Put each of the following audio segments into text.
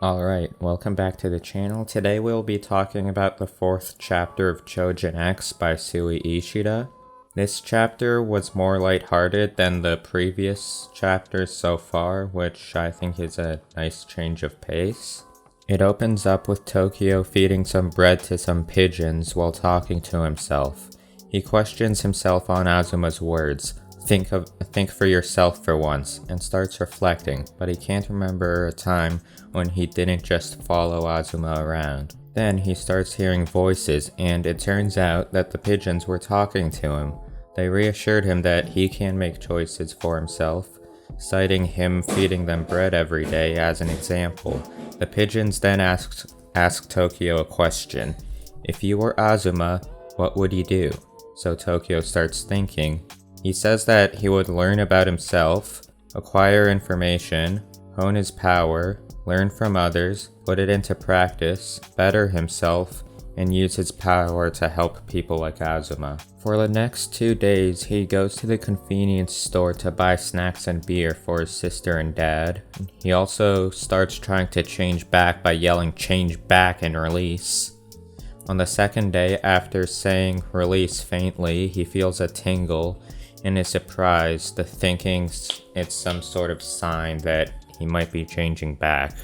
Alright, welcome back to the channel. Today we'll be talking about the 4th chapter of Choujin X by Sui Ishida. This chapter was more lighthearted than the previous chapters so far, which I think is a nice change of pace. It opens up with Tokio feeding some bread to some pigeons while talking to himself. He questions himself on Azuma's words. Think for yourself for once, and starts reflecting, but he can't remember a time when he didn't just follow Azuma around. Then he starts hearing voices, and it turns out that the pigeons were talking to him. They reassured him that he can make choices for himself, citing him feeding them bread every day as an example. The pigeons then ask Tokio a question. If you were Azuma, what would you do? So Tokio starts thinking. He says that he would learn about himself, acquire information, hone his power, learn from others, put it into practice, better himself, and use his power to help people like Azuma. For the next 2 days, he goes to the convenience store to buy snacks and beer for his sister and dad. He also starts trying to change back by yelling "change back" and release. On the second day, after saying release faintly, he feels a tingle and is surprised, thinking it's some sort of sign that he might be changing back.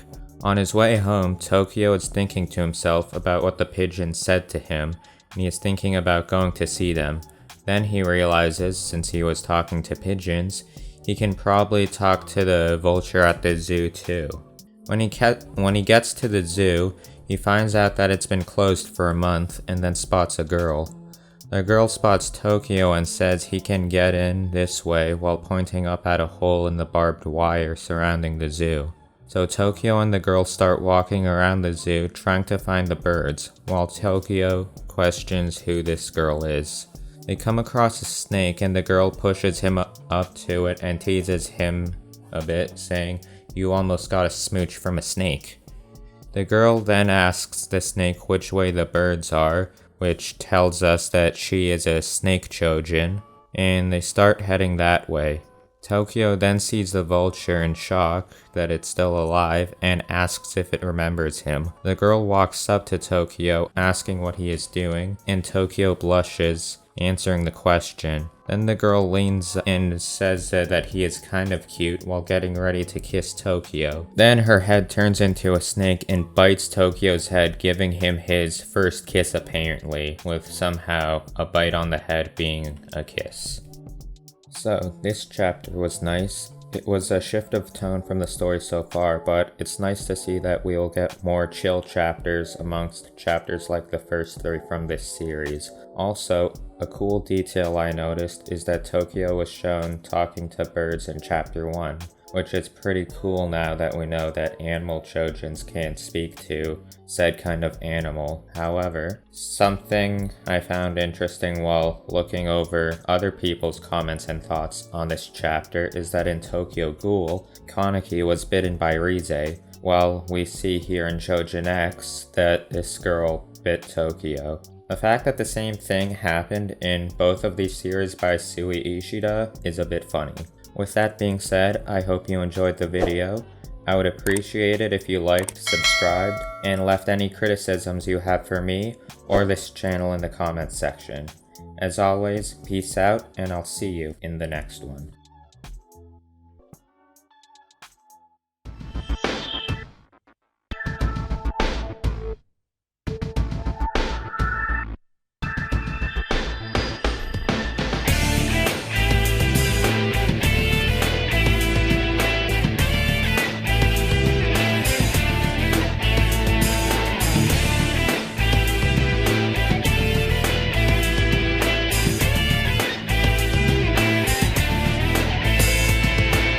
On his way home, Tokio is thinking to himself about what the pigeons said to him, and he is thinking about going to see them. Then he realizes, since he was talking to pigeons, he can probably talk to the vulture at the zoo too. When he gets to the zoo, he finds out that it's been closed for a month and then spots a girl. The girl spots Tokio and says he can get in this way while pointing up at a hole in the barbed wire surrounding the zoo. So Tokio and the girl start walking around the zoo trying to find the birds, while Tokio questions who this girl is. They come across a snake and the girl pushes him up to it and teases him a bit, saying, "You almost got a smooch from a snake." The girl then asks the snake which way the birds are, which tells us that she is a snake Choujin, and they start heading that way. Tokio then sees the vulture in shock that it's still alive and asks if it remembers him. The girl walks up to Tokio asking what he is doing, and Tokio blushes, answering the question. Then the girl leans and says that he is kind of cute while getting ready to kiss Tokio. Then her head turns into a snake and bites Tokio's head, giving him his first kiss apparently, with somehow a bite on the head being a kiss. So this chapter was nice. It was a shift of tone from the story so far, but it's nice to see that we will get more chill chapters amongst chapters like the first 3 from this series. Also, a cool detail I noticed is that Tokio was shown talking to birds in chapter 1, which is pretty cool now that we know that animal Choujins can't speak to said kind of animal. However, something I found interesting while looking over other people's comments and thoughts on this chapter is that in Tokyo Ghoul, Kaneki was bitten by Rize, while we see here in Choujin X that this girl bit Tokio. The fact that the same thing happened in both of these series by Sui Ishida is a bit funny. With that being said, I hope you enjoyed the video. I would appreciate it if you liked, subscribed, and left any criticisms you have for me or this channel in the comments section. As always, peace out, and I'll see you in the next one.